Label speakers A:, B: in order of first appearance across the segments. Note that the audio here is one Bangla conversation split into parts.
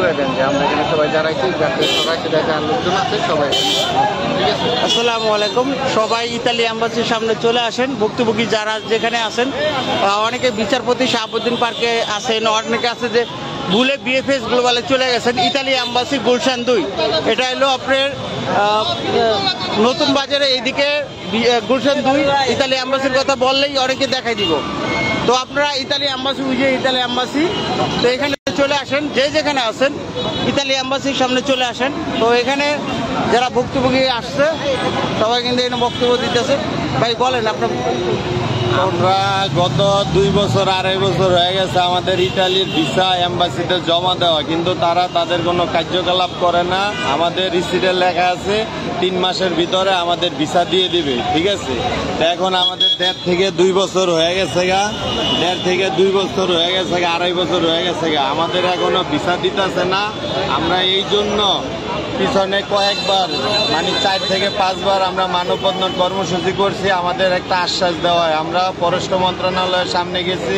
A: করে দেন যে আমরা এখানে সবাই যারাইছি, যাতে সবাই সেটা যার লোকজন আছে সবাই। ঠিক আছে,
B: আসসালামু আলাইকুম। সবাই ইতালি এম্বাসির সামনে চলে আসেন। ভুক্তভোগী যারা যেখানে আছেন, অনেকে বিচারপতি শাহাবুদ্দিন পার্কে আছেন, অনেকে আছে যে ভুলে বিএফএস গ্লোবালে চলে গেছেন। ইতালি এম্বাসি গুলশান 2, এটা হলো আপনার নতুন বাজারে এইদিকে গুলশান 2। ইতালি এম্বাসির কথা বললেই অনেকে দেখাই দিব। তো আপনারা ইতালি এম্বাসি, ইতালি এম্বাসি, তো এখানে চলে আসেন, যে যেখানে আছেন ইতালি এম্বাসির সামনে চলে আসেন। তো এখানে যারা ভুক্তভোগী আসছে সবাই কিন্তু এখানে বক্তব্য দিতেছে। ভাই বলেন আপনার।
C: আমরা গত 2 বছর 2.5 বছর হয়ে গেছে আমাদের ইতালির ভিসা এম্বাসিতে জমা দেওয়া, কিন্তু তারা তাদের কোনো কার্যকলাপ করে না। আমাদের রিসিটে লেখা আছে 3 মাসের ভিতরে আমাদের ভিসা দিয়ে দিবে। ঠিক আছে, এখন আমাদের 1.5 থেকে 2 বছর হয়ে গেছে গা, 1.5 থেকে 2 বছর হয়ে গেছে গা, 2.5 বছর হয়ে গেছে গা, আমাদের এখনো ভিসা দিতেছে না। আমরা এই জন্য পিছনে কয়েকবার মানে 4 থেকে 5 বার আমরা মানববন্ধন কর্মসূচি করছি। আমাদের একটা আশ্বাস দেওয়া হয়, আমরা পররাষ্ট্র মন্ত্রণালয়ের সামনে গেছি,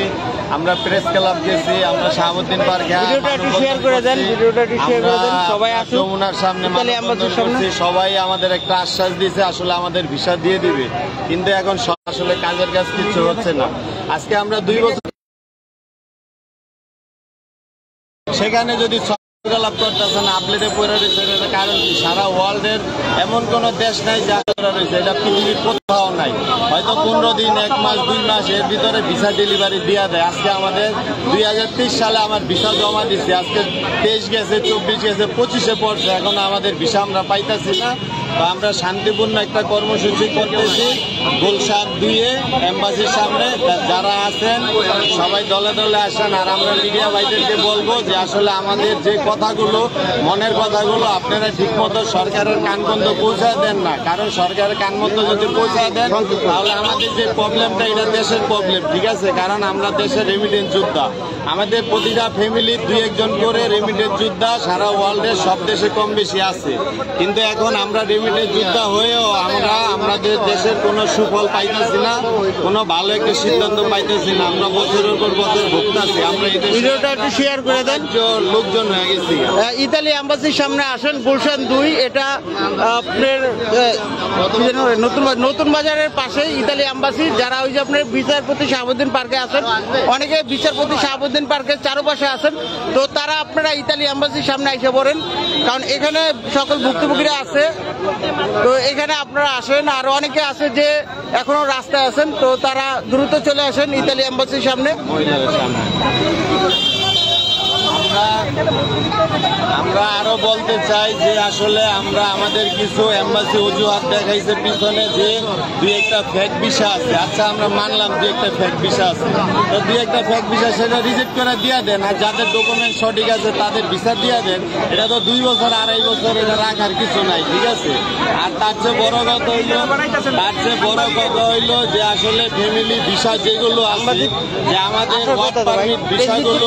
C: আমরা প্রেস ক্লাব গেছি, আমরা শাহাবুদ্দিন পার্কে যমুনার সামনে মানববন্ধন করছি। সবাই আমাদের একটা আশ্বাস দিয়েছে আসলে আমাদের ভিসা দিয়ে দিবে, কিন্তু এখন আসলে কাজের কাজ কিছু হচ্ছে না। আজকে আমরা 2 বছর সেখানে যদি লাভ করতেছে না, আপডেটে পড়ে রয়েছে। কারণ কি, সারা ওয়ার্ল্ডের এমন কোন দেশ নাই যা রয়েছে, এটা পৃথিবীর কোথাও নাই। হয়তো 15 দিন, 1 মাস, 2 মাস এর ভিতরে ভিসা ডেলিভারি দিয়া দেয়। আজকে আমাদের 2023 সালে আমার ভিসা জমা দিচ্ছি, আজকে 23 গেছে, 24 গেছে, 25-এ পড়ছে, এখন আমাদের ভিসা আমরা পাইতেছি না। তো আমরা শান্তিপূর্ণ একটা কর্মসূচি করতেছি গুলশান 2-এ এম্বাসির সামনে। যারা আছেন সবাই দলে দলে আসেন। আর আমরা মিডিয়া ভাইদেরকে বলবো যে আসলে আমাদের যে কথাগুলো, মনের কথাগুলো আপনারা ঠিকমতো সরকারের কান পর্যন্ত পৌঁছায় দেন না। কারণ সরকারের কান পর্যন্ত যদি পৌঁছায় দেন তাহলে আমাদের যে প্রবলেমটা, এটা দেশের প্রবলেম। ঠিক আছে, কারণ আমরা দেশের রেমিটেন্স যোদ্ধা, আমাদের প্রতিটা ফ্যামিলি 2-1 জন করে রেমিটেন্স যোদ্ধা সারা ওয়ার্ল্ডের সব দেশে কম বেশি আছে। কিন্তু এখন আমরা রেমিটেন্স যোদ্ধা হয়েও আমরা আমাদের দেশের কোনো সুফল পাইতেছি না, কোনো ভালো একটা সিদ্ধান্ত পাইতেছি না। আমরা বছরের পর বছর ভুগতেছি। আমরা এই
B: ভিডিওটা একটু শেয়ার করে দেন।
C: লোকজন হয়ে গেছি।
B: ইতালি এম্বাসির সামনে আসেন, গুলশান 2, এটা আপনার নতুন বাজারের পাশে ইতালি এম্বাসি। যারা ওই যে আপনার বিচারপতি শাহাবুদ্দিন পার্কে আছেন, অনেকে বিচারপতি শাহাবুদ্দিন পার্কের চারপাশে আছেন, তো তারা আপনারা ইতালি এম্বাসির সামনে এসে পড়েন, কারণ এখানে সকল ভুক্তভোগীরা আছে। তো এখানে আপনারা আসেন। আর অনেকে আছে যে এখনো রাস্তায় আছেন, তো তারা দ্রুত চলে আসেন ইতালি এম্বাসির সামনে।
C: আমরা আরো বলতে চাই যে আসলে আমরা আমাদের কিছু এম্বাসি অজুহাত দেখাইছে পিছনে যে 2-1টা ফেক ভিসা আছে। আচ্ছা, আমরা মানলাম 2-1টা ফেক ভিসা আছে, তো 2-1টা ফেক ভিসা সেটা রিজেক্ট করে দিয়ে দেন। আর যাদের ডকুমেন্ট সঠিক আছে তাদের ভিসা দিয়ে দেন। এটা তো 2 বছর 2.5 বছর এটা রাখার কিছু নাই। ঠিক আছে, আর তার চেয়ে বড় কথা হইলো যে আসলে ফ্যামিলি ভিসা যেগুলো আছে, যে আমাদের ওয়ার্ক পারমিট ভিসাগুলো,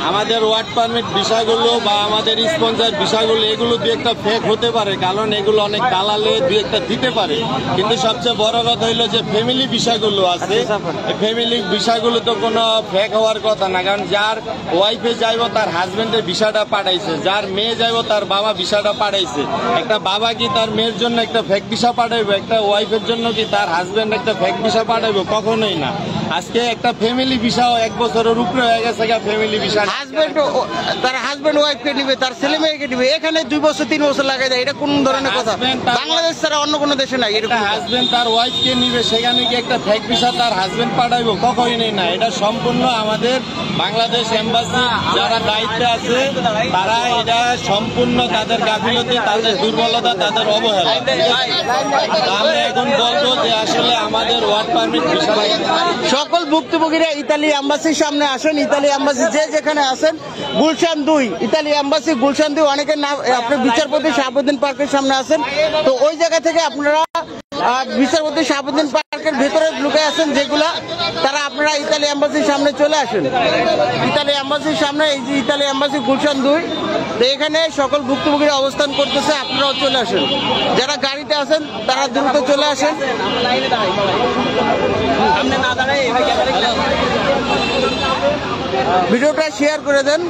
C: আমাদের ওয়ার্ক পারমিট ভিসাগুলো বা আমাদের স্পন্সর ভিসাগুলো, এগুলো 2-1টা ফেক হতে পারে, কারণ এগুলো অনেক দালালে 2-1টা দিতে পারে। কিন্তু সবচেয়ে বড় কথা হইলো যে ফ্যামিলি ভিসাগুলো আছে, ফ্যামিলি ভিসাগুলো তো কোনো ফেক হওয়ার কথা না। কারণ যার ওয়াইফে যাইব তার হাজবেন্ডের ভিসাটা পাঠাইছে, যার মেয়ে যাইব তার বাবা ভিসাটা পাঠাইছে। একটা বাবা কি তার মেয়ের জন্য একটা ফেক ভিসা পাঠাইবো? একটা ওয়াইফের জন্য কি তার হাজবেন্ড একটা ফেক ভিসা পাঠাইবো? কখনোই না। আজকে একটা ফ্যামিলি ভিসাও 1 বছরের উপরে হয়ে গেছে। ফ্যামিলি ভিসা
B: তার হাজবেন্ড ওয়াইফকে নিবে, তার ছেলে মেয়েকে নিবে, এখানে 2 বছর 3 বছর লাগে যায়। এটা কোন ধরনের কথা? বাংলাদেশ ছাড়া অন্য কোনো দেশে নাই এরকম।
C: হাজবেন্ড তার ওয়াইফকে নিবে, সেখানে কি একটা ফেক ভিসা তার হাজবেন্ড পাঠাইবো? কখনোই না। এটা সম্পূর্ণ আমাদের বাংলাদেশ এম্বাসি যারা দায়িত্বে আছে তারা এটা সম্পূর্ণ তাদের গাফিলতি, তাদের দুর্বলতা, তাদের অবহেলা। আমরা এখন বলবো যে আসলে আমাদের ওয়ার্ক পারমিট ভিসা
B: সকল ভুক্তভোগীরা ইতালি এম্বাসির সামনে আসেন। ইতালি এম্বাসি যে যেখানে আছেন, গুলশান 2 ইতালি এম্বাসি গুলশান 2, অনেকের নাম আপনি বিচারপতি শাহাবুদ্দিন পার্কের সামনে আছেন, তো ওই জায়গা থেকে আপনারা বিচারপতি শাহাবুদ্দিন পার্কের ভেতরে ঢুকে আছেন যেগুলা, তারা আপনারা ইতালি এম্বাসির সামনে চলে আসেন। ইতালি এম্বাসির সামনে, এই যে ইতালি এম্বাসি গুলশান 2, তো এখানে সকল ভুক্তভোগীরা অবস্থান করতেছে, আপনারাও চলে আসেন। যারা গাড়িতে আছেন তারা দ্রুত চলে আসেন। ভিডিওটা শেয়ার করে দেন।